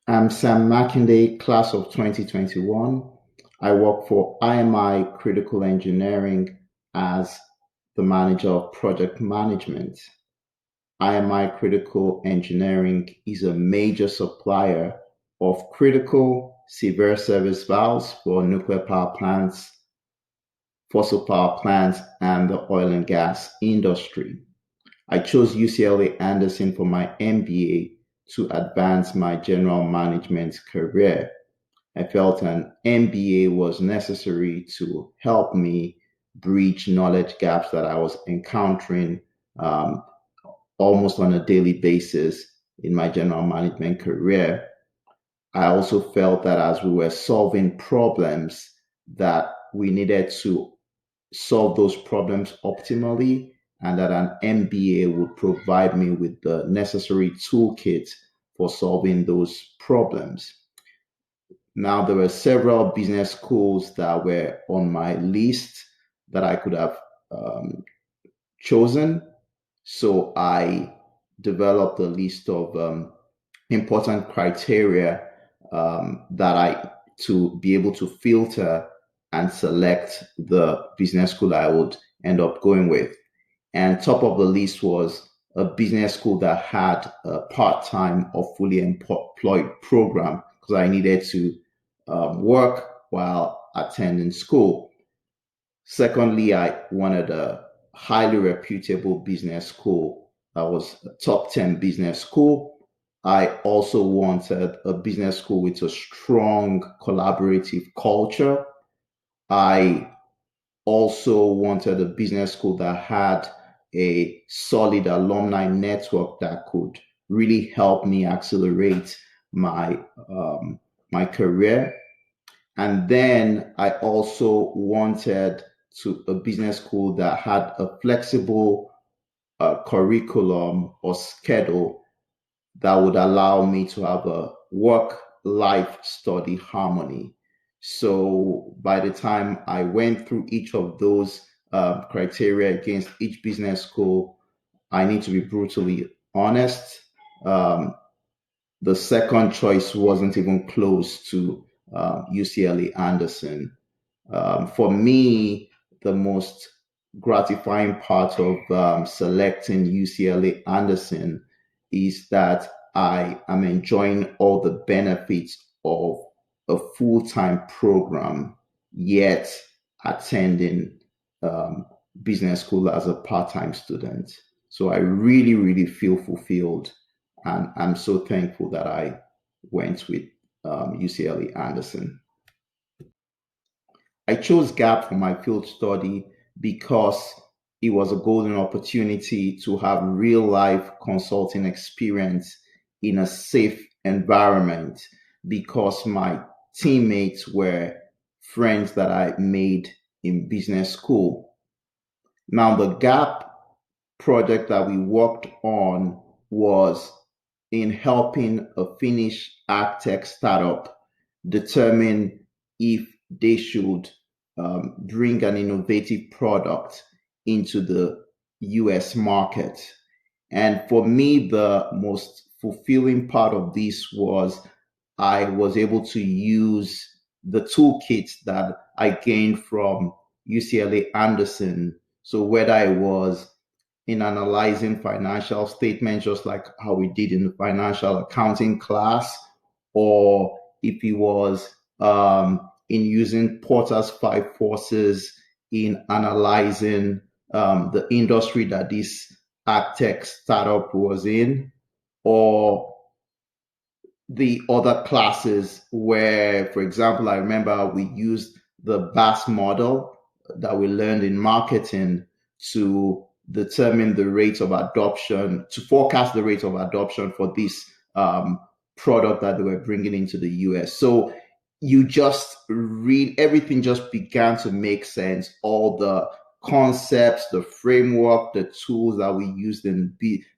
I'm Sam Makinde, class of 2021. I work for IMI Critical Engineering as the manager of project management. IMI Critical Engineering is a major supplier of critical severe service valves for nuclear power plants, fossil power plants, and the oil and gas industry. I chose UCLA Anderson for my MBA to advance my general management career. I felt an MBA was necessary to help me bridge knowledge gaps that I was encountering um, almost on a daily basis in my general management career. I also felt that as we were solving problems, that we needed to solve those problems optimally, and that an MBA would provide me with the necessary toolkit for solving those problems. Now, there were several business schools that were on my list that I could have chosen. So I developed a list of important criteria that I to be able to filter and select the business school I would end up going with. And top of the list was a business school that had a part-time or fully employed program because I needed to work while attending school. Secondly, I wanted a highly reputable business school that was a top 10 business school. I also wanted a business school with a strong collaborative culture. I also wanted a business school that had a solid alumni network that could really help me accelerate my career. And then I also wanted a business school that had a flexible curriculum or schedule that would allow me to have a work-life study harmony. So by the time I went through each of those criteria against each business school, I need to be brutally honest. The second choice wasn't even close to UCLA Anderson. For me, the most gratifying part of selecting UCLA Anderson is that I am enjoying all the benefits of a full-time program, yet attending business school as a part-time student. So I really, really feel fulfilled, and I'm so thankful that I went with UCLA Anderson. I chose GAP for my field study because it was a golden opportunity to have real life consulting experience in a safe environment because my teammates were friends that I made in business school. Now, the GAP project that we worked on was in helping a Finnish ag tech startup determine if they should bring an innovative product into the US market. And for me, the most fulfilling part of this was I was able to use the toolkit that I gained from UCLA Anderson. So whether I was in analyzing financial statements, just like how we did in the financial accounting class, or if it was in using Porter's five forces in analyzing the industry that this ag tech startup was in, or the other classes where, for example, I remember we used the BAS model that we learned in marketing to determine the rate of adoption, to forecast the rate of adoption for this product that they were bringing into the US. So you just read, everything just began to make sense. All the concepts, the framework, the tools that we used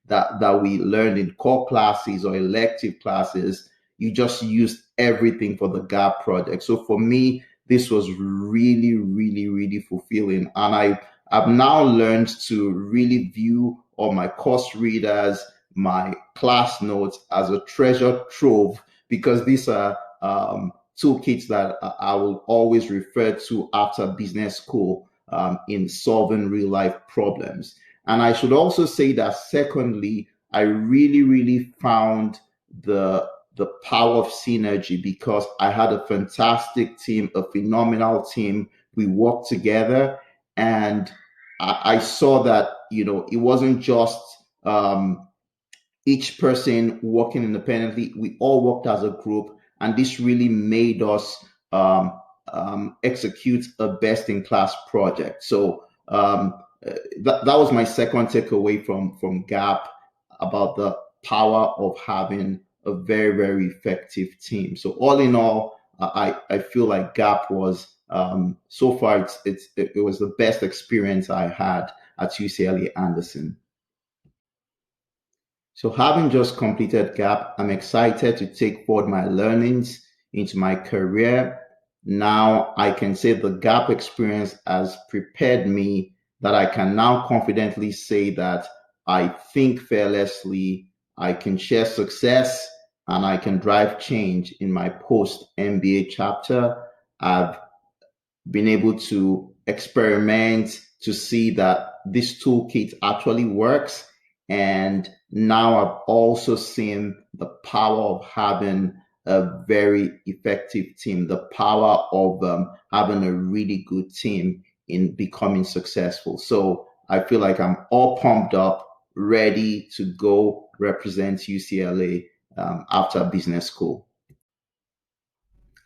that we learned in core classes or elective classes, you just used everything for the GAP project. So for me, this was really, really, really fulfilling. And I've now learned to really view all my course readers, my class notes as a treasure trove, because these are toolkits that I will always refer to after business school in solving real life problems. And I should also say that secondly, I really, really found the power of synergy because I had a fantastic team, a phenomenal team. We worked together, and I saw that it wasn't just each person working independently. We all worked as a group, and this really made us execute a best in class project. So that was my second takeaway from GAP about the power of having a very, very effective team. So all in all, I feel like GAP was so far it was the best experience I had at UCLA Anderson. So having just completed GAP, I'm excited to take forward my learnings into my career. Now I can say the GAP experience has prepared me that I can now confidently say that I think fearlessly, I can share success, and I can drive change in my post MBA chapter. I've been able to experiment to see that this toolkit actually works. And now I've also seen the power of having a very effective team, the power of having a really good team in becoming successful. So I feel like I'm all pumped up, ready to go represent UCLA after business school.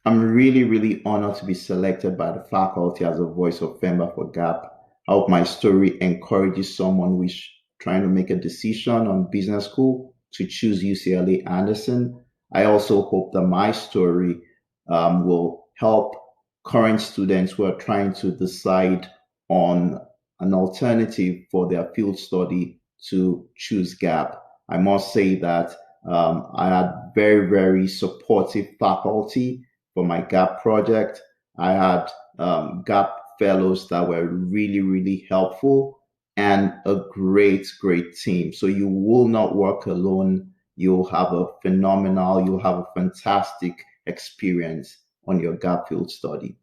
I'm really, really honored to be selected by the faculty as a voice of FEMBA for GAP. I hope my story encourages someone who is trying to make a decision on business school to choose UCLA Anderson. I also hope that my story will help current students who are trying to decide on an alternative for their field study to choose GAP. I must say that I had very, very supportive faculty for my GAP project. I had GAP fellows that were really, really helpful and a great, great team. So you will not work alone. You'll have a fantastic experience on your GAP field study.